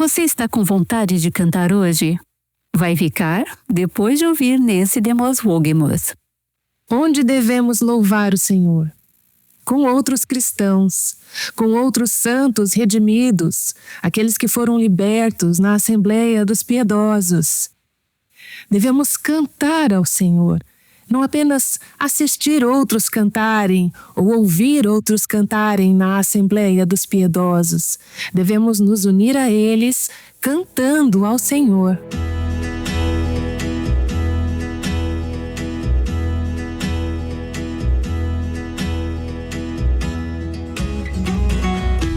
Você está com vontade de cantar hoje? Vai ficar depois de ouvir Nancy DeMoss Wolgemuth. Onde devemos louvar o Senhor? Com outros cristãos, com outros santos redimidos, aqueles que foram libertos na Assembleia dos Piedosos. Devemos cantar ao Senhor, não apenas assistir outros cantarem ou ouvir outros cantarem na Assembleia dos Piedosos. Devemos nos unir a eles cantando ao Senhor.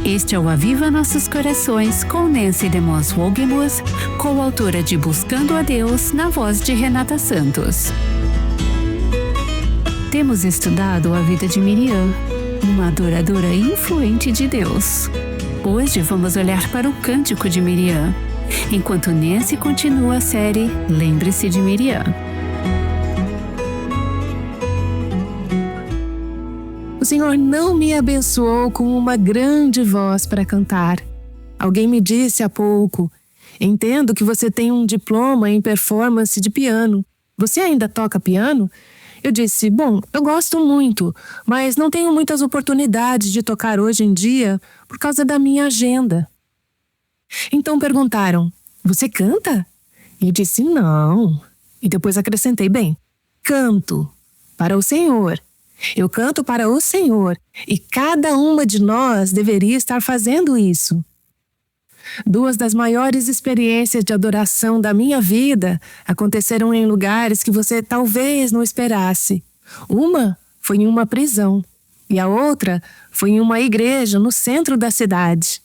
Este é o Aviva Nossos Corações com Nancy DeMoss Wolgemuth, coautora de Buscando a Deus, na voz de Renata Santos. Temos estudado a vida de Miriam, uma adoradora influente de Deus. Hoje vamos olhar para o Cântico de Miriam, enquanto Nancy continua a série Lembre-se de Miriam. O Senhor não me abençoou com uma grande voz para cantar. Alguém me disse há pouco: entendo que você tem um diploma em performance de piano. Você ainda toca piano? Eu disse: bom, eu gosto muito, mas não tenho muitas oportunidades de tocar hoje em dia por causa da minha agenda. Então perguntaram: você canta? E eu disse: não. E depois acrescentei: bem, canto para o Senhor. Eu canto para o Senhor e cada uma de nós deveria estar fazendo isso. Duas das maiores experiências de adoração da minha vida aconteceram em lugares que você talvez não esperasse. Uma foi em uma prisão e a outra foi em uma igreja no centro da cidade.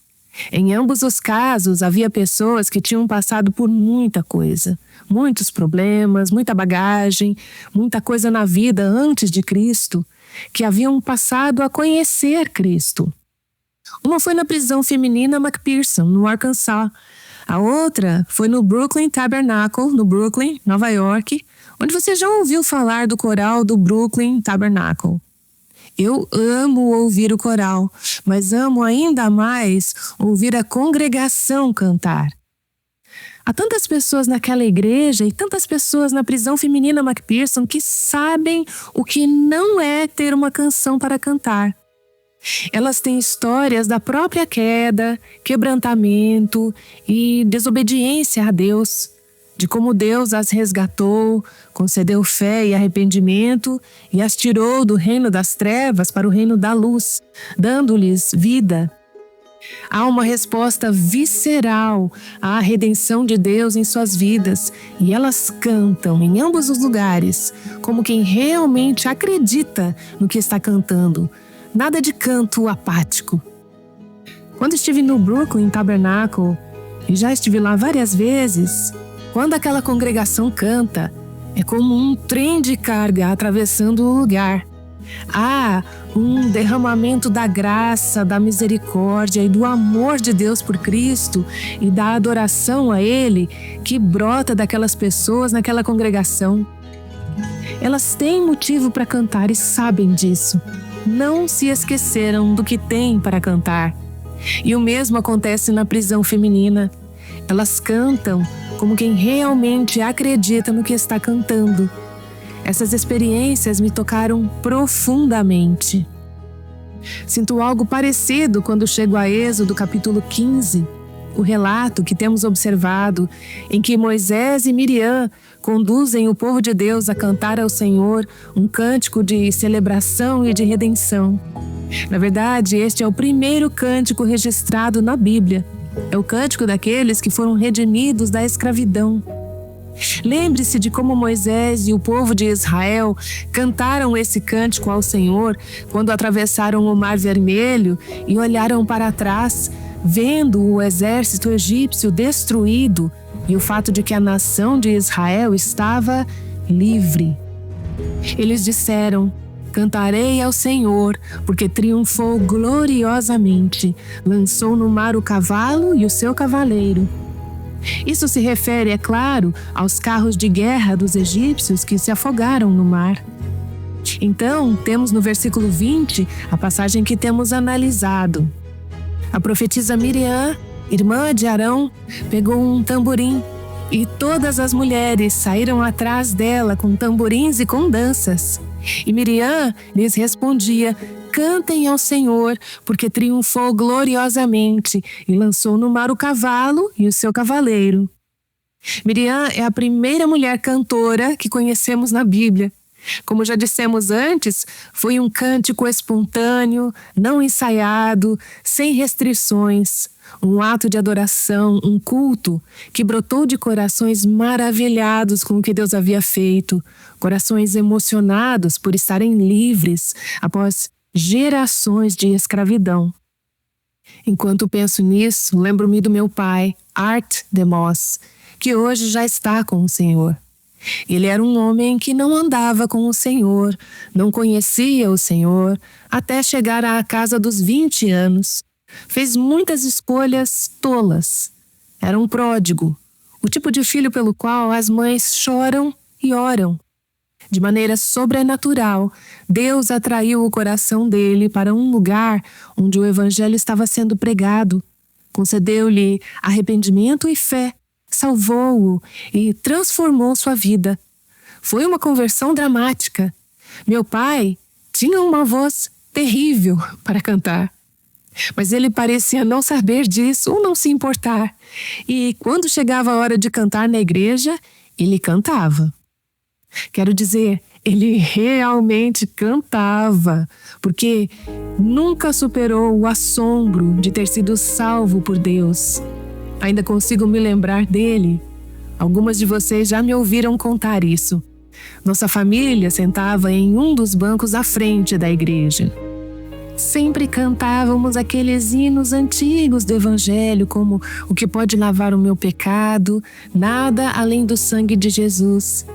Em ambos os casos, havia pessoas que tinham passado por muita coisa, muitos problemas, muita bagagem, muita coisa na vida antes de Cristo, que haviam passado a conhecer Cristo. Uma foi na prisão feminina McPherson, no Arkansas. A outra foi no Brooklyn Tabernacle, no Brooklyn, Nova York, onde você já ouviu falar do coral do Brooklyn Tabernacle. Eu amo ouvir o coral, mas amo ainda mais ouvir a congregação cantar. Há tantas pessoas naquela igreja e tantas pessoas na prisão feminina McPherson que sabem o que não é ter uma canção para cantar. Elas têm histórias da própria queda, quebrantamento e desobediência a Deus, de como Deus as resgatou, concedeu fé e arrependimento e as tirou do reino das trevas para o reino da luz, dando-lhes vida. Há uma resposta visceral à redenção de Deus em suas vidas e elas cantam em ambos os lugares como quem realmente acredita no que está cantando. Nada de canto apático. Quando estive no Brooklyn Tabernacle, e já estive lá várias vezes, quando aquela congregação canta, é como um trem de carga atravessando o lugar. Há um derramamento da graça, da misericórdia e do amor de Deus por Cristo e da adoração a Ele que brota daquelas pessoas naquela congregação. Elas têm motivo para cantar e sabem disso. Não se esqueceram do que têm para cantar. E o mesmo acontece na prisão feminina. Elas cantam como quem realmente acredita no que está cantando. Essas experiências me tocaram profundamente. Sinto algo parecido quando chego a Êxodo capítulo 15, o relato que temos observado em que Moisés e Miriam conduzem o povo de Deus a cantar ao Senhor um cântico de celebração e de redenção. Na verdade, este é o primeiro cântico registrado na Bíblia. É o cântico daqueles que foram redimidos da escravidão. Lembre-se de como Moisés e o povo de Israel cantaram esse cântico ao Senhor quando atravessaram o Mar Vermelho e olharam para trás, vendo o exército egípcio destruído e o fato de que a nação de Israel estava livre. Eles disseram: cantarei ao Senhor, porque triunfou gloriosamente, lançou no mar o cavalo e o seu cavaleiro. Isso se refere, é claro, aos carros de guerra dos egípcios que se afogaram no mar. Então, temos no versículo 20 a passagem que temos analisado. A profetisa Miriam irmã de Arão, pegou um tamborim e todas as mulheres saíram atrás dela com tamborins e com danças. E Miriam lhes respondia: cantem ao Senhor, porque triunfou gloriosamente e lançou no mar o cavalo e o seu cavaleiro. Miriam é a primeira mulher cantora que conhecemos na Bíblia. Como já dissemos antes, foi um cântico espontâneo, não ensaiado, sem restrições, um ato de adoração, um culto que brotou de corações maravilhados com o que Deus havia feito, corações emocionados por estarem livres após gerações de escravidão. Enquanto penso nisso, lembro-me do meu pai, Art DeMoss, que hoje já está com o Senhor. Ele era um homem que não andava com o Senhor, não conhecia o Senhor, até chegar à casa dos 20 anos. Fez muitas escolhas tolas. Era um pródigo, o tipo de filho pelo qual as mães choram e oram. De maneira sobrenatural, Deus atraiu o coração dele para um lugar onde o evangelho estava sendo pregado. Concedeu-lhe arrependimento e fé, salvou-o e transformou sua vida. Foi uma conversão dramática. Meu pai tinha uma voz terrível para cantar, mas ele parecia não saber disso ou não se importar. E quando chegava a hora de cantar na igreja, ele cantava. Quero dizer, ele realmente cantava, porque nunca superou o assombro de ter sido salvo por Deus. Ainda consigo me lembrar dele. Algumas de vocês já me ouviram contar isso. Nossa família sentava em um dos bancos à frente da igreja. Sempre cantávamos aqueles hinos antigos do Evangelho, como "O que pode lavar o meu pecado, nada além do sangue de Jesus".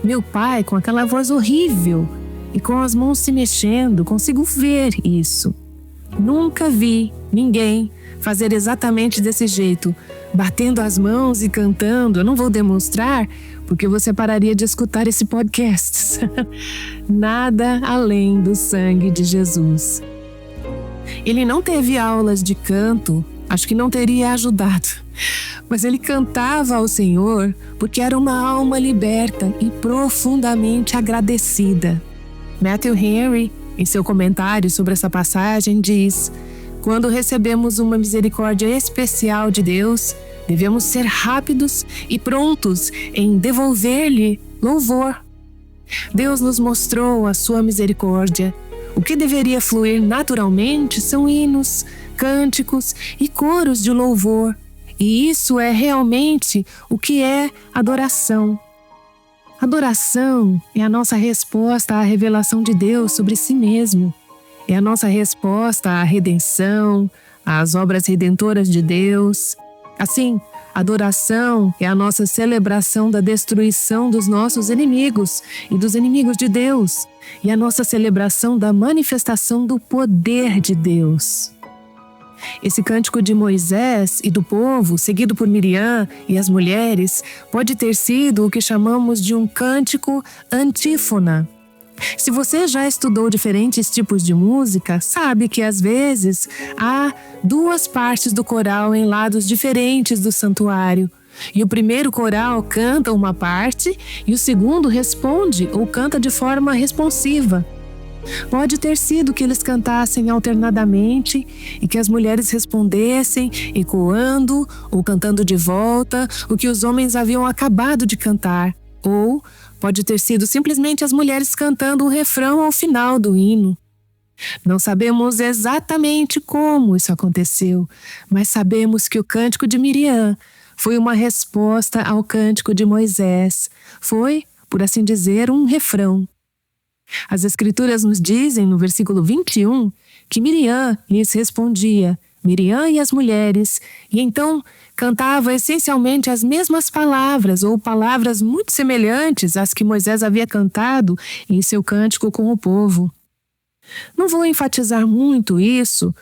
Meu pai, com aquela voz horrível e com as mãos se mexendo, consigo ver isso. Nunca vi ninguém fazer exatamente desse jeito, batendo as mãos e cantando. Eu não vou demonstrar, porque você pararia de escutar esse podcast. Nada além do sangue de Jesus. Ele não teve aulas de canto, acho que não teria ajudado. Mas ele cantava ao Senhor porque era uma alma liberta e profundamente agradecida. Matthew Henry, em seu comentário sobre essa passagem, diz: quando recebemos uma misericórdia especial de Deus, devemos ser rápidos e prontos em devolver-lhe louvor. Deus nos mostrou a sua misericórdia. O que deveria fluir naturalmente são hinos, cânticos e coros de louvor. E isso é realmente o que é adoração. Adoração é a nossa resposta à revelação de Deus sobre si mesmo. É a nossa resposta à redenção, às obras redentoras de Deus. Assim, adoração é a nossa celebração da destruição dos nossos inimigos e dos inimigos de Deus, e a nossa celebração da manifestação do poder de Deus. Esse cântico de Moisés e do povo, seguido por Miriam e as mulheres, pode ter sido o que chamamos de um cântico antífona. Se você já estudou diferentes tipos de música, sabe que às vezes há duas partes do coral em lados diferentes do santuário. E o primeiro coral canta uma parte e o segundo responde ou canta de forma responsiva. Pode ter sido que eles cantassem alternadamente e que as mulheres respondessem, ecoando ou cantando de volta o que os homens haviam acabado de cantar. Ou pode ter sido simplesmente as mulheres cantando o refrão ao final do hino. Não sabemos exatamente como isso aconteceu, mas sabemos que o cântico de Miriam foi uma resposta ao cântico de Moisés. Foi, por assim dizer, um refrão. As Escrituras nos dizem, no versículo 21, que Miriam lhes respondia, Miriam e as mulheres, e então cantava essencialmente as mesmas palavras ou palavras muito semelhantes às que Moisés havia cantado em seu cântico com o povo. Não vou enfatizar muito isso,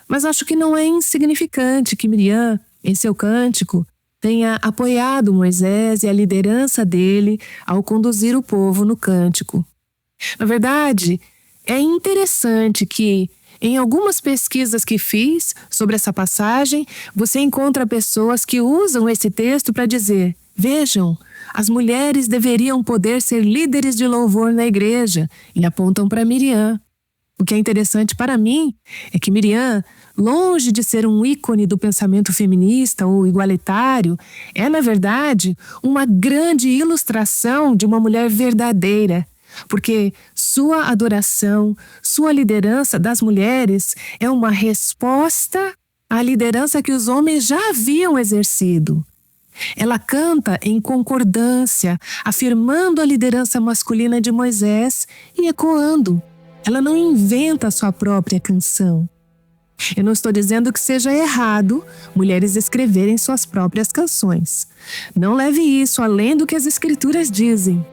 mas acho que não é insignificante que Miriam, em seu cântico, tenha apoiado Moisés e a liderança dele ao conduzir o povo no cântico. Na verdade, é interessante que, Em algumas pesquisas que fiz sobre essa passagem, você encontra pessoas que usam esse texto para dizer: vejam, as mulheres deveriam poder ser líderes de louvor na igreja, e apontam para Miriam. O que é interessante para mim é que Miriam, longe de ser um ícone do pensamento feminista ou igualitário, é, na verdade, uma grande ilustração de uma mulher verdadeira, porque sua adoração, sua liderança das mulheres é uma resposta à liderança que os homens já haviam exercido. Ela canta em concordância, afirmando a liderança masculina de Moisés e ecoando. Ela não inventa a sua própria canção. Eu não estou dizendo que seja errado mulheres escreverem suas próprias canções. Não leve isso além do que as escrituras dizem.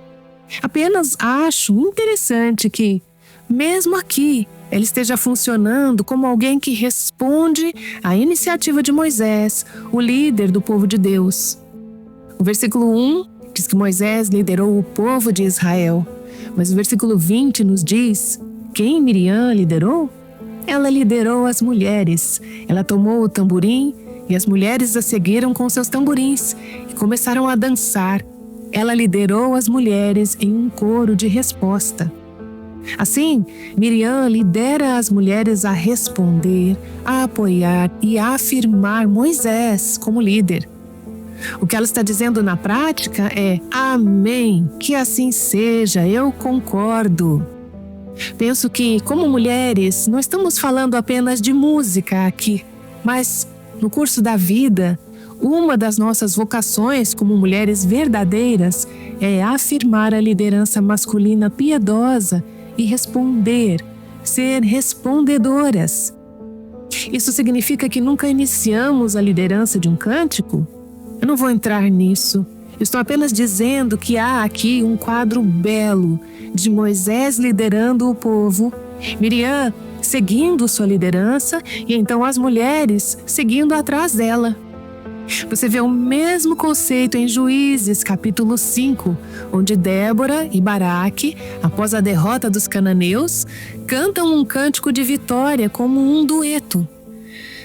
Apenas acho interessante que, mesmo aqui, ela esteja funcionando como alguém que responde à iniciativa de Moisés, o líder do povo de Deus. O versículo 1 diz que Moisés liderou o povo de Israel, mas o versículo 20 nos diz: quem Miriam liderou? Ela liderou as mulheres. Ela tomou o tamborim e as mulheres a seguiram com seus tamborins e começaram a dançar. Ela liderou as mulheres em um coro de resposta. Assim, Miriam lidera as mulheres a responder, a apoiar e a afirmar Moisés como líder. O que ela está dizendo na prática é: amém, que assim seja, eu concordo. Penso que, como mulheres, não estamos falando apenas de música aqui, mas, no curso da vida, uma das nossas vocações como mulheres verdadeiras é afirmar a liderança masculina piedosa e responder, ser respondedoras. Isso significa que nunca iniciamos a liderança de um cântico? Eu não vou entrar nisso. Estou apenas dizendo que há aqui um quadro belo de Moisés liderando o povo, Miriam seguindo sua liderança e então as mulheres seguindo atrás dela. Você vê o mesmo conceito em Juízes, capítulo 5, onde Débora e Baraque, após a derrota dos cananeus, cantam um cântico de vitória como um dueto.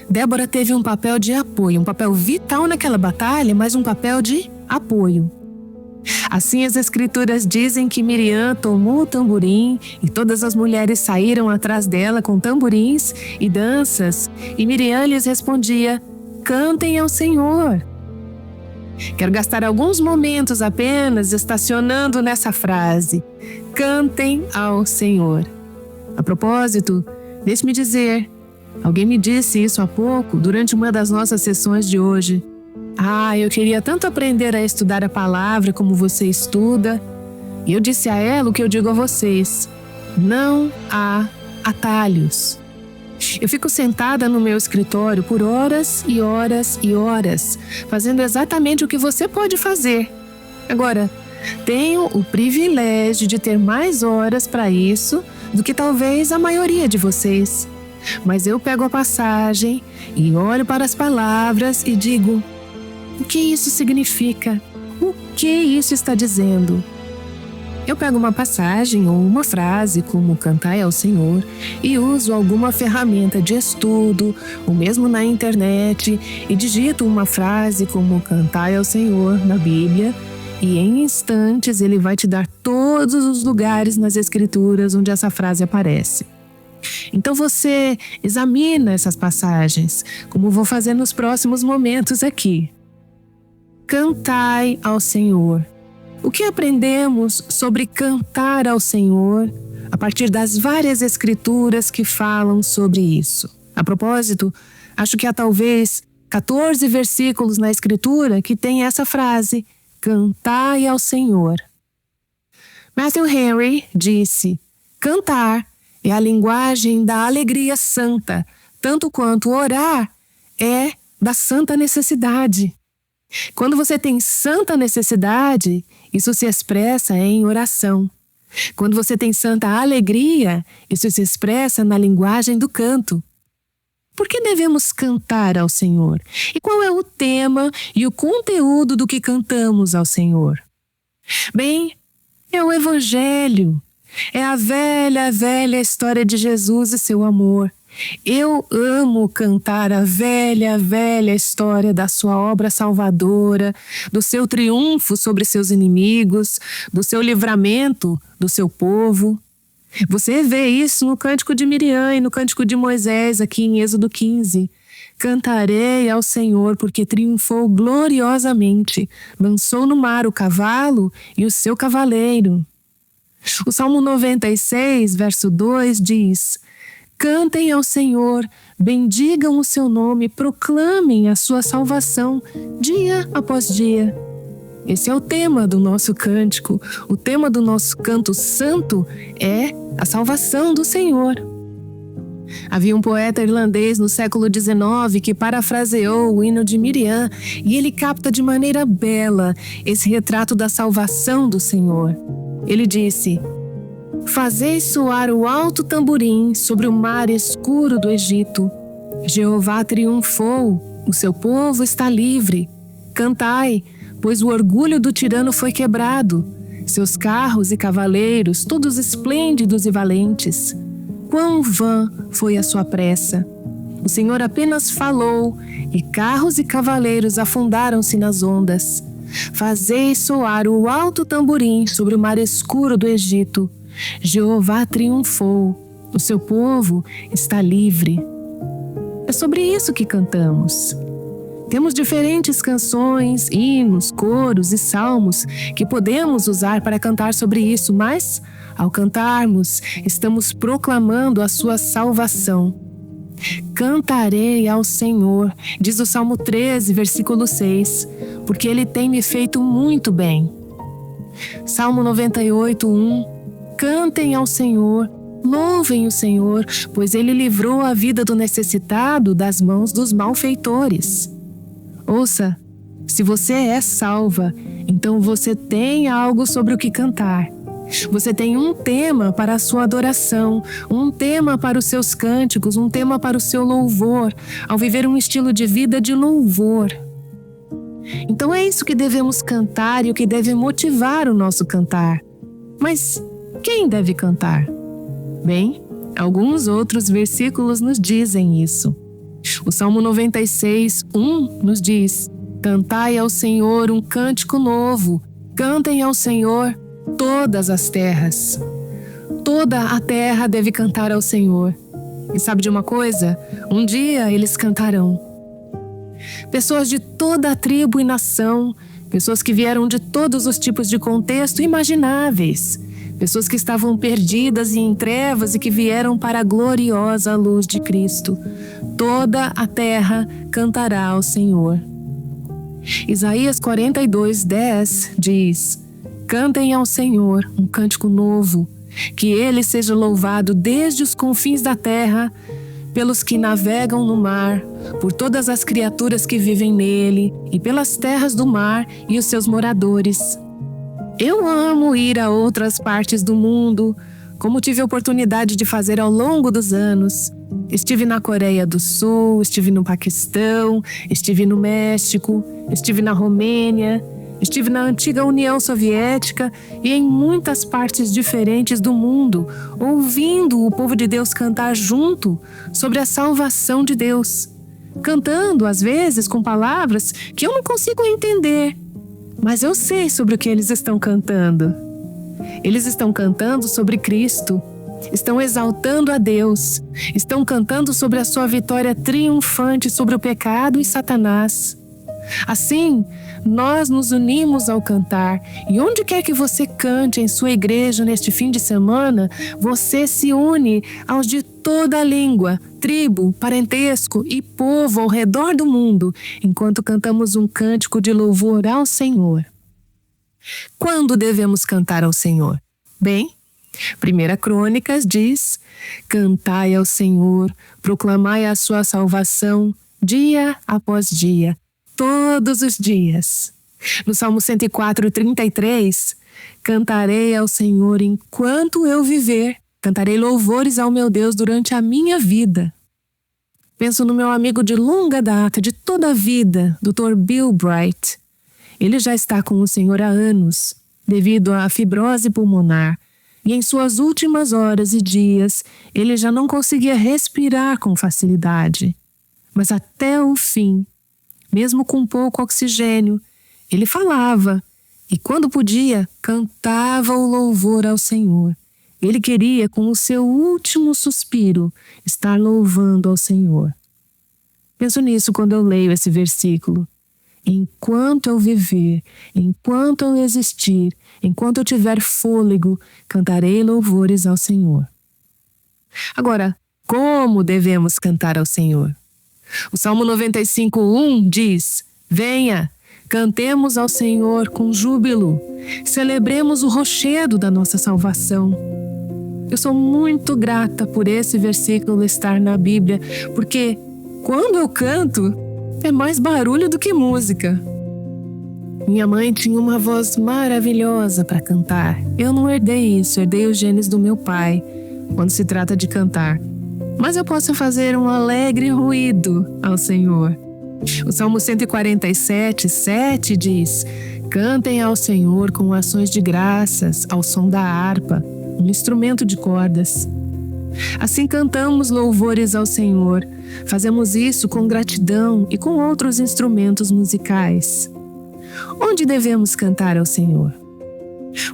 Débora teve um papel de apoio, um papel vital naquela batalha, mas um papel de apoio. Assim, as escrituras dizem que Miriam tomou o tamborim e todas as mulheres saíram atrás dela com tamborins e danças, e Miriam lhes respondia: cantem ao Senhor. Quero gastar alguns momentos apenas estacionando nessa frase: cantem ao Senhor. A propósito, deixe-me dizer, alguém me disse isso há pouco durante uma das nossas sessões de hoje. Eu queria tanto aprender a estudar a palavra como você estuda. E eu disse a ela o que eu digo a vocês: não há atalhos. Eu fico sentada no meu escritório por horas e horas e horas, fazendo exatamente o que você pode fazer. Agora, tenho o privilégio de ter mais horas para isso do que talvez a maioria de vocês. Mas eu pego a passagem e olho para as palavras e digo: o que isso significa? O que isso está dizendo? Eu pego uma passagem ou uma frase como cantai ao Senhor e uso alguma ferramenta de estudo, ou mesmo na internet, e digito uma frase como cantai ao Senhor na Bíblia, e em instantes ele vai te dar todos os lugares nas Escrituras onde essa frase aparece. Então você examina essas passagens, como vou fazer nos próximos momentos aqui. Cantai ao Senhor. O que aprendemos sobre cantar ao Senhor a partir das várias escrituras que falam sobre isso? A propósito, acho que há talvez 14 versículos na escritura que tem essa frase: cantai ao Senhor. Matthew Henry disse: cantar é a linguagem da alegria santa, tanto quanto orar é da santa necessidade. Quando você tem santa necessidade, isso se expressa em oração. Quando você tem santa alegria, isso se expressa na linguagem do canto. Por que devemos cantar ao Senhor? E qual é o tema e o conteúdo do que cantamos ao Senhor? Bem, é o Evangelho. É a velha história de Jesus e seu amor. Eu amo cantar a velha, velha história da sua obra salvadora, do seu triunfo sobre seus inimigos, do seu livramento do seu povo. Você vê isso no Cântico de Miriam e no Cântico de Moisés, aqui em Êxodo 15. Cantarei ao Senhor porque triunfou gloriosamente, lançou no mar o cavalo e o seu cavaleiro. O Salmo 96, verso 2 diz: cantem ao Senhor, bendigam o seu nome, proclamem a sua salvação dia após dia. Esse é o tema do nosso cântico. O tema do nosso canto santo é a salvação do Senhor. Havia um poeta irlandês no século XIX que parafraseou o hino de Miriam e ele capta de maneira bela esse retrato da salvação do Senhor. Ele disse: fazei soar o alto tamborim sobre o mar escuro do Egito. Jeová triunfou, o seu povo está livre. Cantai, pois o orgulho do tirano foi quebrado. Seus carros e cavaleiros, todos esplêndidos e valentes. Quão vã foi a sua pressa! O Senhor apenas falou, e carros e cavaleiros afundaram-se nas ondas. Fazei soar o alto tamborim sobre o mar escuro do Egito. Jeová triunfou, o seu povo está livre. É sobre isso que cantamos. Temos diferentes canções, hinos, coros e salmos que podemos usar para cantar sobre isso, mas, ao cantarmos, estamos proclamando a sua salvação. Cantarei ao Senhor, diz o Salmo 13, versículo 6, porque Ele tem me feito muito bem. Salmo 98, 1, cantem ao Senhor, louvem o Senhor, pois Ele livrou a vida do necessitado das mãos dos malfeitores. Ouça, se você é salva, então você tem algo sobre o que cantar. Você tem um tema para a sua adoração, um tema para os seus cânticos, um tema para o seu louvor, ao viver um estilo de vida de louvor. Então é isso que devemos cantar e o que deve motivar o nosso cantar. Mas quem deve cantar? Bem, alguns outros versículos nos dizem isso. O Salmo 96, 1 nos diz: cantai ao Senhor um cântico novo, cantem ao Senhor todas as terras. Toda a terra deve cantar ao Senhor. E sabe de uma coisa? Um dia eles cantarão. Pessoas de toda a tribo e nação, pessoas que vieram de todos os tipos de contexto imagináveis, pessoas que estavam perdidas e em trevas e que vieram para a gloriosa luz de Cristo. Toda a terra cantará ao Senhor. Isaías 42, 10 diz: cantem ao Senhor um cântico novo, que Ele seja louvado desde os confins da terra, pelos que navegam no mar, por todas as criaturas que vivem nele, e pelas terras do mar e os seus moradores. Eu amo ir a outras partes do mundo, como tive a oportunidade de fazer ao longo dos anos. Estive na Coreia do Sul, estive no Paquistão, estive no México, estive na Romênia, estive na antiga União Soviética e em muitas partes diferentes do mundo, ouvindo o povo de Deus cantar junto sobre a salvação de Deus. Cantando, às vezes, com palavras que eu não consigo entender, mas eu sei sobre o que eles estão cantando. Eles estão cantando sobre Cristo, estão exaltando a Deus, estão cantando sobre a sua vitória triunfante sobre o pecado e Satanás. Assim, nós nos unimos ao cantar, e onde quer que você cante em sua igreja neste fim de semana, você se une aos de toda a língua, tribo, parentesco e povo ao redor do mundo, enquanto cantamos um cântico de louvor ao Senhor. Quando devemos cantar ao Senhor? Bem, 1 Crônicas diz: cantai ao Senhor, proclamai a sua salvação dia após dia, todos os dias. No Salmo 104, 33, cantarei ao Senhor enquanto eu viver, cantarei louvores ao meu Deus durante a minha vida. Penso no meu amigo de longa data, de toda a vida, Dr. Bill Bright. Ele já está com o Senhor há anos, devido à fibrose pulmonar, e em suas últimas horas e dias ele já não conseguia respirar com facilidade. Mas até o fim, mesmo com pouco oxigênio, ele falava e, quando podia, cantava o louvor ao Senhor. Ele queria, com o seu último suspiro, estar louvando ao Senhor. Penso nisso quando eu leio esse versículo. Enquanto eu viver, enquanto eu existir, enquanto eu tiver fôlego, cantarei louvores ao Senhor. Agora, como devemos cantar ao Senhor? O Salmo 95:1 diz: Venha, cantemos ao Senhor com júbilo, celebremos o rochedo da nossa salvação. Eu sou muito grata por esse versículo estar na Bíblia, porque quando eu canto, é mais barulho do que música. Minha mãe tinha uma voz maravilhosa para cantar. Eu não herdei isso, herdei os genes do meu pai, quando se trata de cantar. Mas eu posso fazer um alegre ruído ao Senhor. O Salmo 147:7 diz: Cantem ao Senhor com ações de graças, ao som da harpa, um instrumento de cordas. Assim cantamos louvores ao Senhor. Fazemos isso com gratidão e com outros instrumentos musicais. Onde devemos cantar ao Senhor?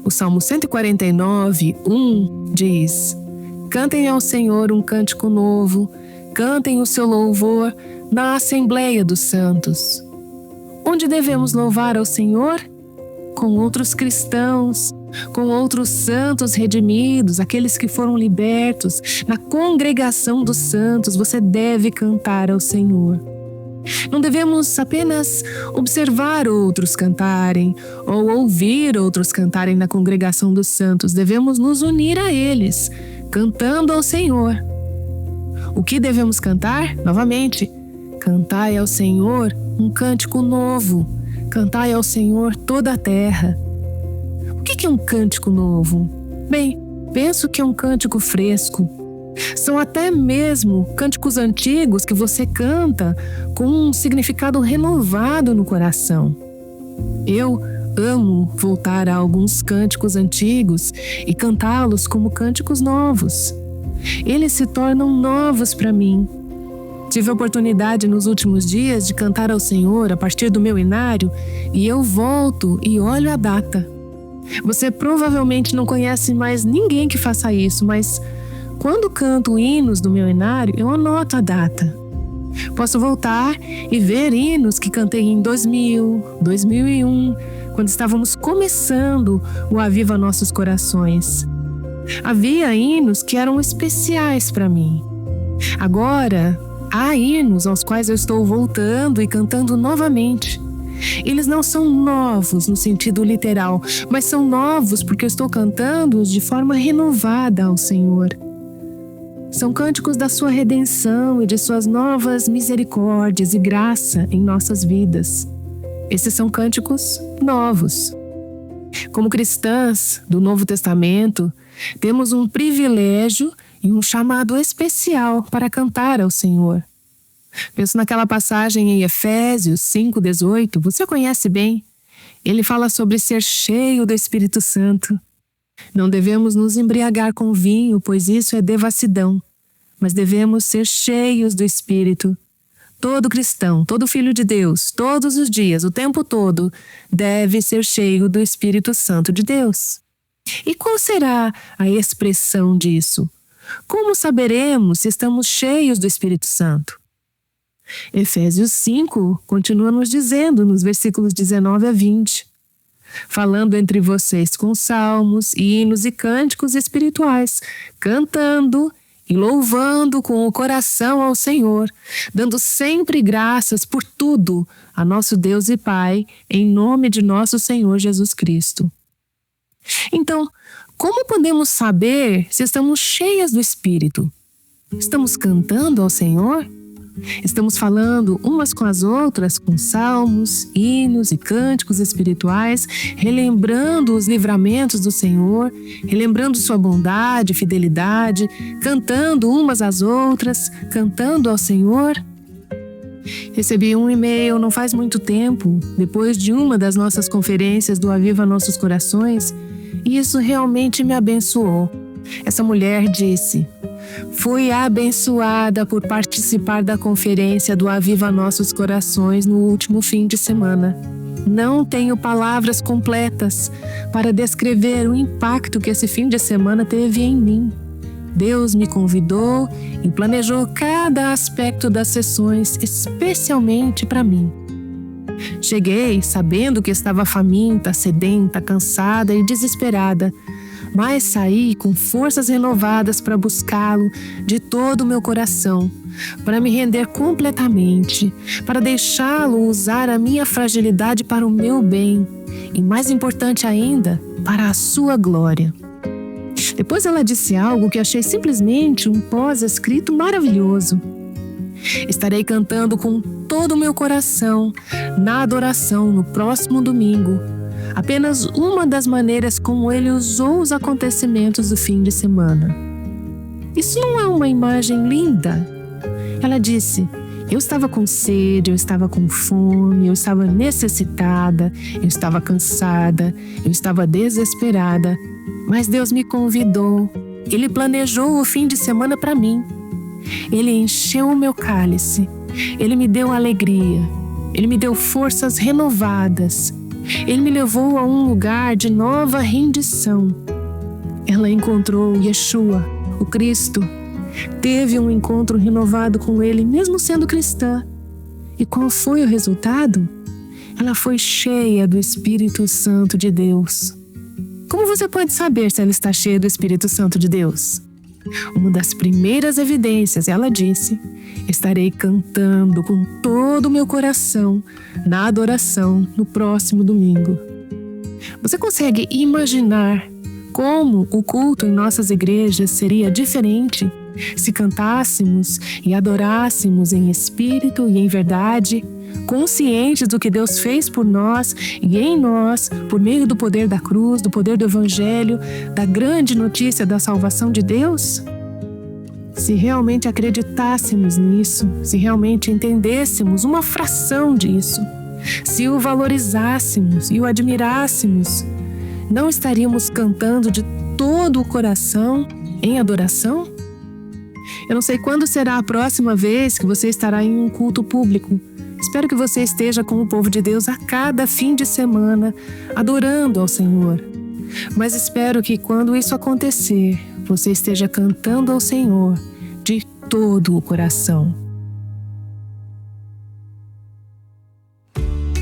O Salmo 149:1 diz: Cantem ao Senhor um cântico novo, cantem o seu louvor na Assembleia dos Santos. Onde devemos louvar ao Senhor? Com outros cristãos, com outros santos redimidos, aqueles que foram libertos. Na congregação dos santos, você deve cantar ao Senhor. Não devemos apenas observar outros cantarem ou ouvir outros cantarem na congregação dos santos. Devemos nos unir a eles, cantando ao Senhor. O que devemos cantar? Novamente, cantai ao Senhor um cântico novo. Cantai ao Senhor toda a terra. O que é um cântico novo? Bem, penso que é um cântico fresco. São até mesmo cânticos antigos que você canta com um significado renovado no coração. Eu amo voltar a alguns cânticos antigos e cantá-los como cânticos novos. Eles se tornam novos para mim. Tive a oportunidade nos últimos dias de cantar ao Senhor a partir do meu inário e eu volto e olho a data. Você provavelmente não conhece mais ninguém que faça isso, mas quando canto hinos do meu inário, eu anoto a data. Posso voltar e ver hinos que cantei em 2000, 2001, quando estávamos começando o Aviva Nossos Corações. Havia hinos que eram especiais para mim. Agora, há hinos aos quais eu estou voltando e cantando novamente. Eles não são novos no sentido literal, mas são novos porque eu estou cantando-os de forma renovada ao Senhor. São cânticos da sua redenção e de suas novas misericórdias e graça em nossas vidas. Esses são cânticos novos. Como cristãs do Novo Testamento, temos um privilégio e um chamado especial para cantar ao Senhor. Penso naquela passagem em Efésios 5:18, você conhece bem. Ele fala sobre ser cheio do Espírito Santo. Não devemos nos embriagar com vinho, pois isso é devassidão, mas devemos ser cheios do Espírito. Todo cristão, todo filho de Deus, todos os dias, o tempo todo, deve ser cheio do Espírito Santo de Deus. E qual será a expressão disso? Como saberemos se estamos cheios do Espírito Santo? Efésios 5 continua nos dizendo nos versículos 19 a 20, falando entre vocês com salmos, hinos e cânticos espirituais, cantando e louvando com o coração ao Senhor, dando sempre graças por tudo a nosso Deus e Pai, em nome de nosso Senhor Jesus Cristo. Então, como podemos saber se estamos cheias do Espírito? Estamos cantando ao Senhor? Estamos falando umas com as outras com salmos, hinos e cânticos espirituais, relembrando os livramentos do Senhor, relembrando sua bondade e fidelidade, cantando umas às outras, cantando ao Senhor? Recebi um e-mail não faz muito tempo, depois de uma das nossas conferências do Aviva Nossos Corações, E isso realmente me abençoou. Essa mulher disse: fui abençoada por participar da conferência do Aviva Nossos Corações no último fim de semana. Não tenho palavras completas para descrever o impacto que esse fim de semana teve em mim. Deus me convidou e planejou cada aspecto das sessões especialmente para mim. Cheguei sabendo que estava faminta, sedenta, cansada e desesperada, mas saí com forças renovadas para buscá-lo de todo o meu coração, para me render completamente, para deixá-lo usar a minha fragilidade para o meu bem e, mais importante ainda, para a sua glória. Depois ela disse algo que achei simplesmente um pós-escrito maravilhoso. Estarei cantando com todo o meu coração na adoração no próximo domingo. Apenas uma das maneiras como ele usou os acontecimentos do fim de semana. Isso não é uma imagem linda? Ela disse: eu estava com sede, eu estava com fome, eu estava necessitada, eu estava cansada, eu estava desesperada. Mas Deus me convidou. Ele planejou o fim de semana para mim. Ele encheu o meu cálice. Ele me deu alegria. Ele me deu forças renovadas. Ele me levou a um lugar de nova rendição. Ela encontrou Yeshua, o Cristo. Teve um encontro renovado com ele, mesmo sendo cristã. E qual foi o resultado? Ela foi cheia do Espírito Santo de Deus. Como você pode saber se ela está cheia do Espírito Santo de Deus? Uma das primeiras evidências, ela disse: estarei cantando com todo o meu coração na adoração no próximo domingo. Você consegue imaginar como o culto em nossas igrejas seria diferente se cantássemos e adorássemos em espírito e em verdade, conscientes do que Deus fez por nós e em nós, por meio do poder da cruz, do poder do Evangelho, da grande notícia da salvação de Deus? Se realmente acreditássemos nisso, se realmente entendêssemos uma fração disso, se o valorizássemos e o admirássemos, não estaríamos cantando de todo o coração em adoração? Eu não sei quando será a próxima vez que você estará em um culto público. Espero que você esteja com o povo de Deus a cada fim de semana, adorando ao Senhor. Mas espero que quando isso acontecer, você esteja cantando ao Senhor de todo o coração.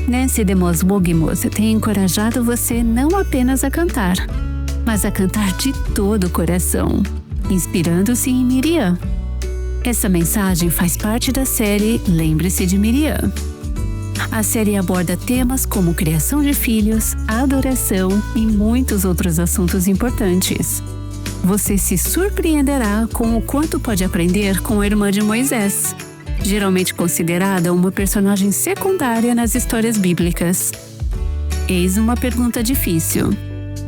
Nancy DeMoss Wogmuth tem encorajado você não apenas a cantar, mas a cantar de todo o coração, inspirando-se em Miriam. Essa mensagem faz parte da série Lembre-se de Miriam. A série aborda temas como criação de filhos, adoração e muitos outros assuntos importantes. Você se surpreenderá com o quanto pode aprender com a irmã de Moisés, geralmente considerada uma personagem secundária nas histórias bíblicas. Eis uma pergunta difícil: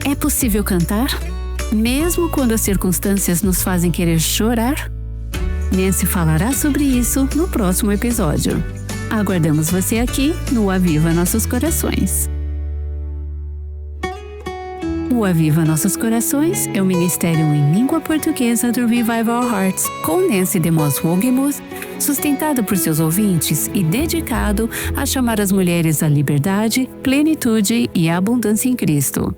é possível cantar, mesmo quando as circunstâncias nos fazem querer chorar? Nancy falará sobre isso no próximo episódio. Aguardamos você aqui no Aviva Nossos Corações. O Aviva Nossos Corações é o ministério em língua portuguesa do Revive Our Hearts, com Nancy DeMoss Wogmuth, sustentado por seus ouvintes e dedicado a chamar as mulheres à liberdade, plenitude e abundância em Cristo.